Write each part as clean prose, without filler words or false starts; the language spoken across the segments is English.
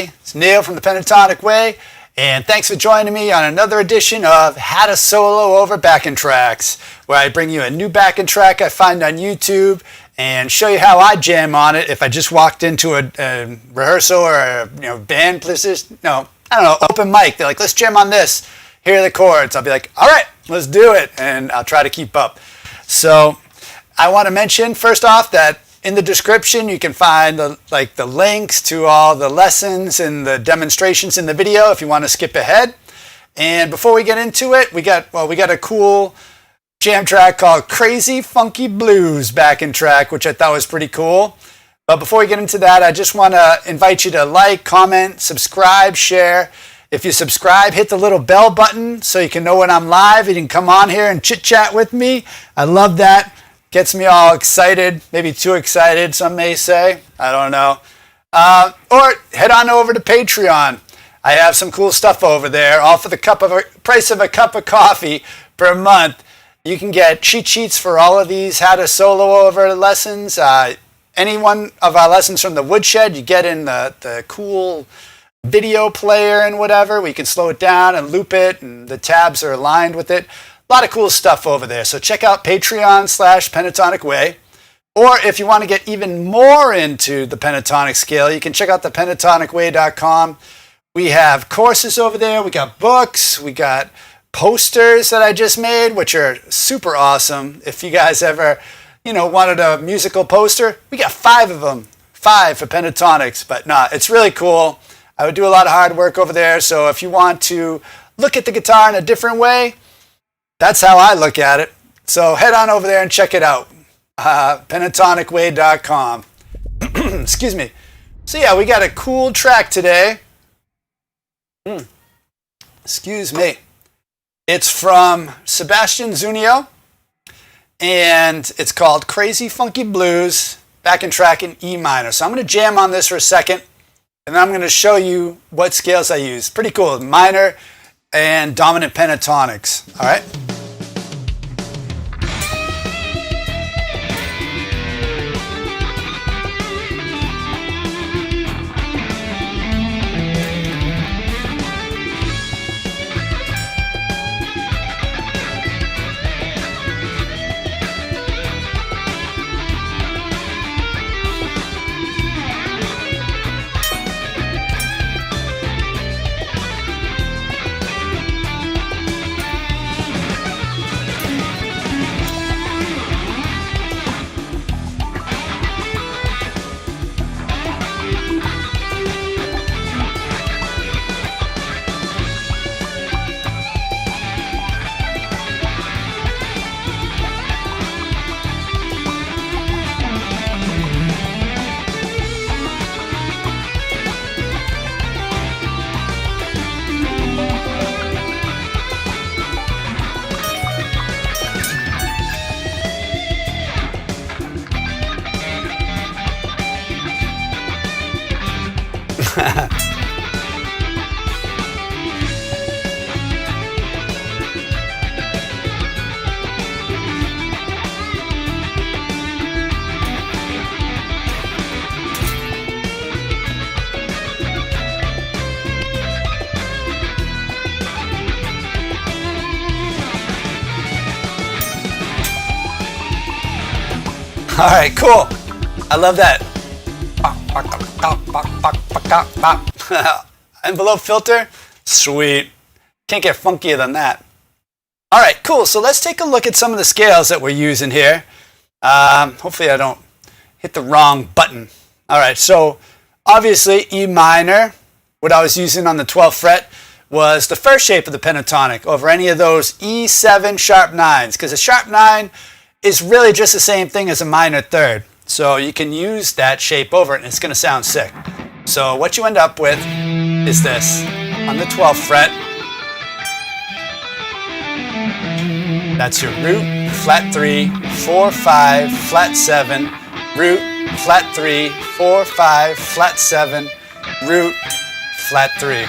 It's Neil from the Pentatonic Way, and thanks for joining me on another edition of How to Solo Over Backing Tracks, where I bring you a new backing track I find on YouTube and show you how I jam on it if I just walked into a rehearsal or a band position. No, I don't know, open mic. They're like, let's jam on this. Here are the chords. I'll be like, all right, let's do it, and I'll try to keep up. So I want to mention first off that in the description you can find the links to all the lessons and the demonstrations in the video if you want to skip ahead. And before we get into it, we got a cool jam track called Crazy Funky Blues backing track, which I thought was pretty cool. But before we get into that, I just want to invite you to like, comment, subscribe, share. If you subscribe, hit the little bell button so you can know when I'm live. You can come on here and chit chat with me. I love that. Gets me all excited, maybe too excited, some may say. I don't know. Or head on over to Patreon. I have some cool stuff over there, all for the price of a cup of coffee per month. You can get cheat sheets for all of these How to Solo Over lessons. Any one of our lessons from the woodshed, you get in the cool video player and whatever. We can slow it down and loop it, and the tabs are aligned with it. A lot of cool stuff over there. So check out Patreon/Pentatonic Way. Or if you want to get even more into the pentatonic scale, you can check out the pentatonicway.com. We have courses over there. We got books. We got posters that I just made, which are super awesome. If you guys ever, wanted a musical poster, we got 5 of them. 5 for pentatonics. But nah, it's really cool. I would do a lot of hard work over there. So if you want to look at the guitar in a different way, that's how I look at it. So head on over there and check it out. Pentatonicway.com. Excuse me. So yeah, we got a cool track today. Excuse me. It's from Sebastian Zunio, and it's called Crazy Funky Blues, backing track in E minor. So I'm going to jam on this for a second, and then I'm going to show you what scales I use. Pretty cool. Minor and dominant pentatonics. All right. All right, cool. I love that. Envelope filter, sweet. Can't get funkier than that. All right, cool. So let's take a look at some of the scales that we're using here. Hopefully I don't hit the wrong button. All right, so obviously E minor, what I was using on the 12th fret, was the first shape of the pentatonic over any of those E7 sharp 9s, because a sharp 9 is really just the same thing as a minor third. So you can use that shape over it and it's going to sound sick. So what you end up with is this. On the 12th fret, that's your root, flat 3, 4, 5, flat 7, root, flat 3, 4, 5, flat 7, root, flat 3.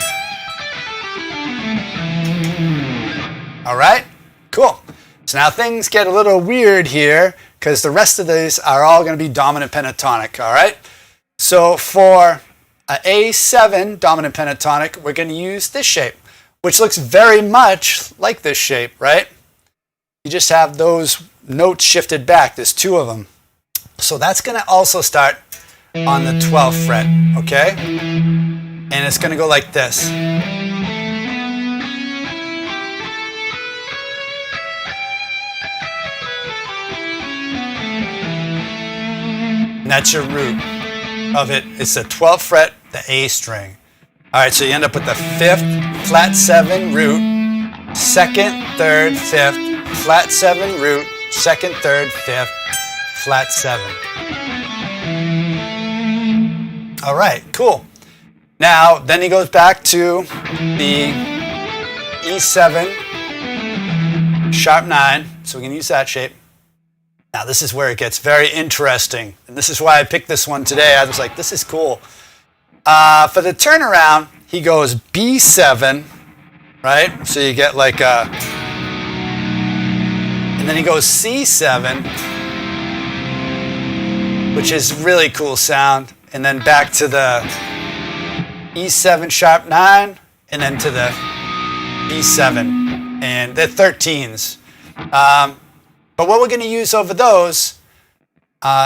All right, cool. So now things get a little weird here because the rest of these are all going to be dominant pentatonic, all right? So for A7 dominant pentatonic, we're going to use this shape, which looks very much like this shape, right? You just have those notes shifted back. There's two of them. So that's going to also start on the 12th fret, okay? And it's going to go like this. And that's your root of it. It's the 12th fret, the A string. All right, so you end up with the 5th, flat 7 root, 2nd, 3rd, 5th, flat 7 root, 2nd, 3rd, 5th, flat 7. All right, cool. Now, then he goes back to the E7, sharp 9, so we can use that shape. Now, this is where it gets very interesting, and this is why I picked this one today. I was like, this is cool. For the turnaround, he goes B7, right? So you get like a, and then he goes C7, which is really cool sound, and then back to the E7 sharp 9, and then to the B7, and they're 13s. But what we're going to use over those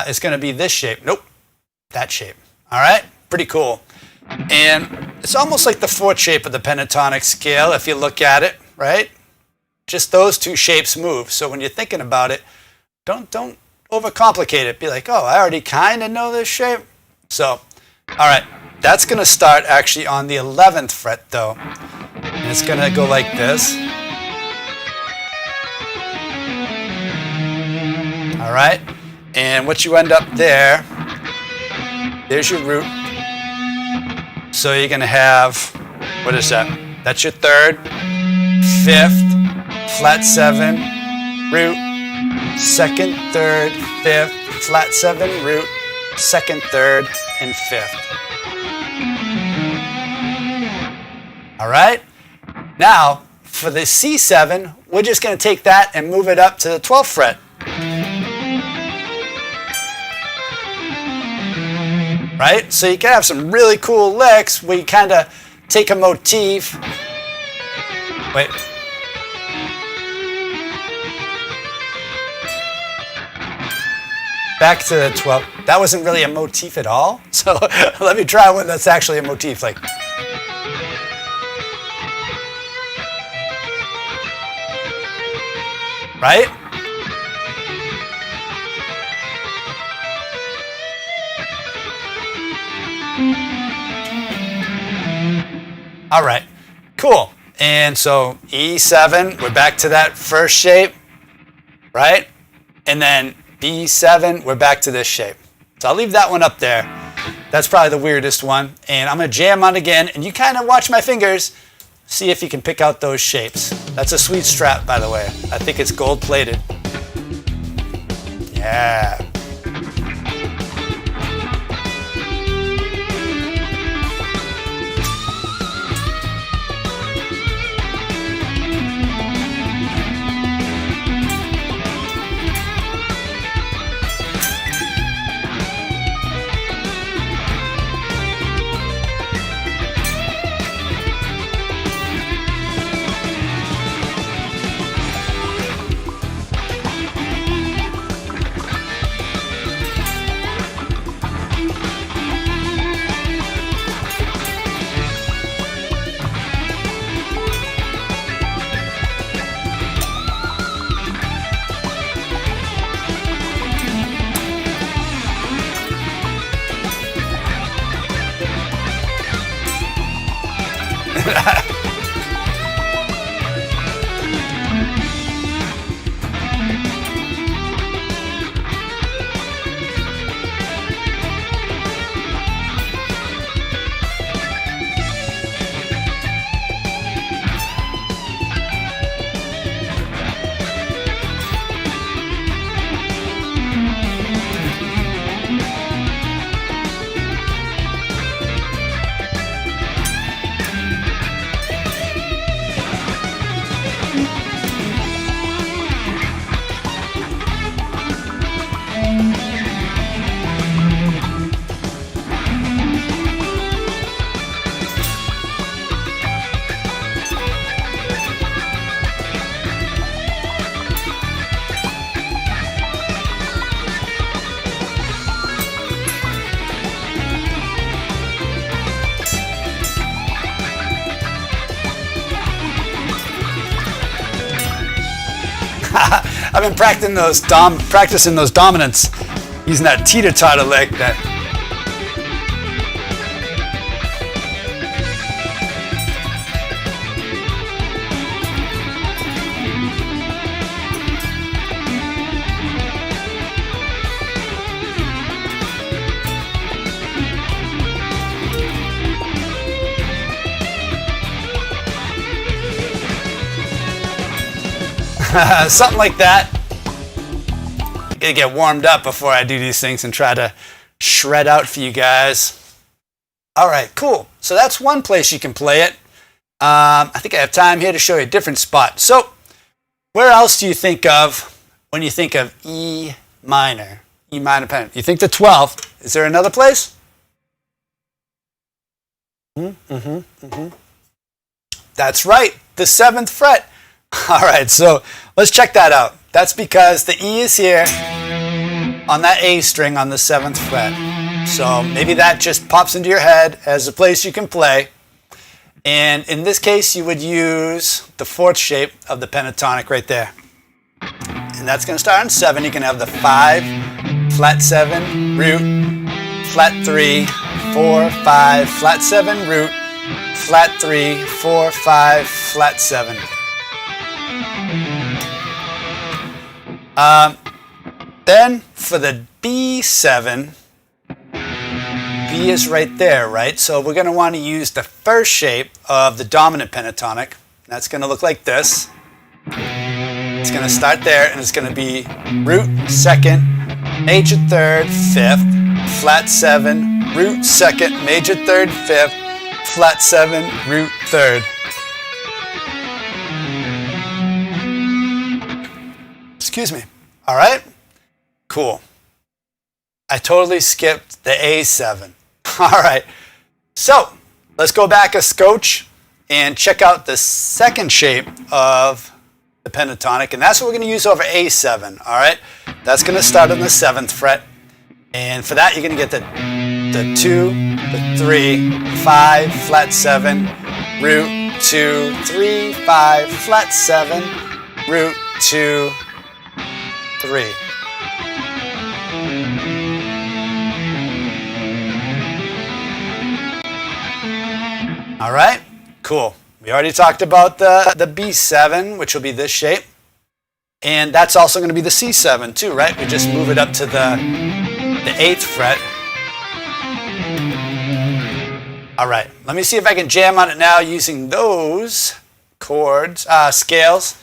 is going to be this shape. Nope, that shape. All right, pretty cool. And it's almost like the 4th shape of the pentatonic scale if you look at it, right? Just those two shapes move. So when you're thinking about it, don't overcomplicate it. Be like, oh, I already kind of know this shape. So, all right, that's going to start actually on the 11th fret though. And it's going to go like this. All right, and what you end up there's your root. So you're going to have, what is that? That's your 3rd, 5th, flat 7, root, 2nd, 3rd, 5th, flat 7, root, 2nd, 3rd, and 5th. All right, now for the C7, we're just going to take that and move it up to the 12th fret. Right? So you can have some really cool licks where you kind of take a motif. Wait. Back to the 12th. That wasn't really a motif at all. So let me try one that's actually a motif. Like. Right? All right, cool. And so E7, we're back to that first shape, right? And then B7, we're back to this shape. So I'll leave that one up there. That's probably the weirdest one. And I'm gonna jam on again, and you kind of watch my fingers, see if you can pick out those shapes. That's a sweet strap, by the way. I think it's gold plated. Yeah. I've been practicing those dominants, using that teeter-totter lick. Something like that. I gotta get warmed up before I do these things and try to shred out for you guys. All right, cool. So that's one place you can play it. I think I have time here to show you a different spot. So where else do you think of when you think of E minor pentatonic? You think the 12th. Is there another place? That's right, the 7th fret. All right, so let's check that out. That's because the E is here on that A string on the 7th fret. So maybe that just pops into your head as a place you can play. And in this case, you would use the 4th shape of the pentatonic right there. And that's going to start on 7. You can have the 5, flat 7, root, flat 3, 4, 5, flat 7, root, flat 3, 4, 5, flat 7. Then for the B7, B is right there, right? So we're going to want to use the first shape of the dominant pentatonic. That's going to look like this. It's going to start there, and it's going to be root 2nd, major 3rd, 5th, flat 7, root 2nd, major 3rd, 5th, flat 7, root 3rd. Excuse me. All right? Cool. I totally skipped the A7. All right. So let's go back a scotch and check out the second shape of the pentatonic, and that's what we're going to use over A7. All right? That's going to start on the 7th fret, and for that you're going to get the 2, the 3, 5, flat 7, root 2, 3, 5, flat 7, root 2, 3. All right, cool. We already talked about the B7, which will be this shape. And that's also going to be the C7 too, right? We just move it up to the 8th fret. All right, let me see if I can jam on it now using those chords, scales,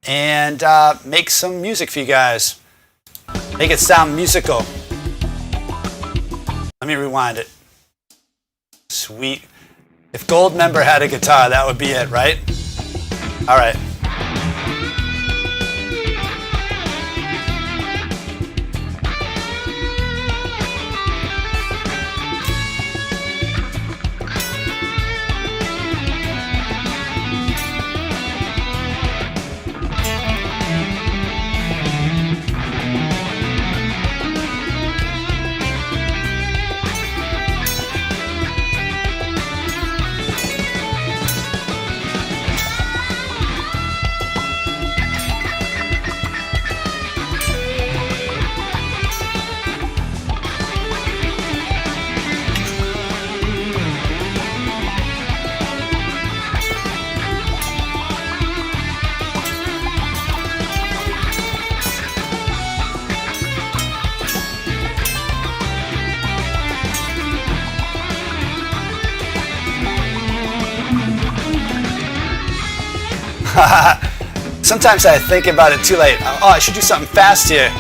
and make some music for you guys. Make it sound musical. Let me rewind it. Sweet. If Goldmember had a guitar, that would be it, right? All right. Sometimes I think about it too late. Oh, I should do something fast here.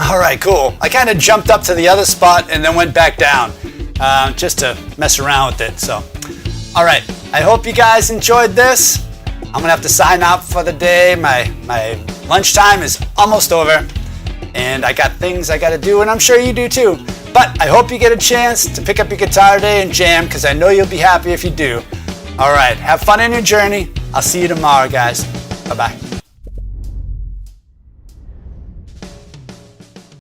All right, cool. I kind of jumped up to the other spot and then went back down just to mess around with it. So, all right. I hope you guys enjoyed this. I'm gonna have to sign out for the day. My lunchtime is almost over, and I got things I gotta do, and I'm sure you do too. But I hope you get a chance to pick up your guitar today and jam, because I know you'll be happy if you do. All right, have fun in your journey. I'll see you tomorrow, guys. Bye-bye.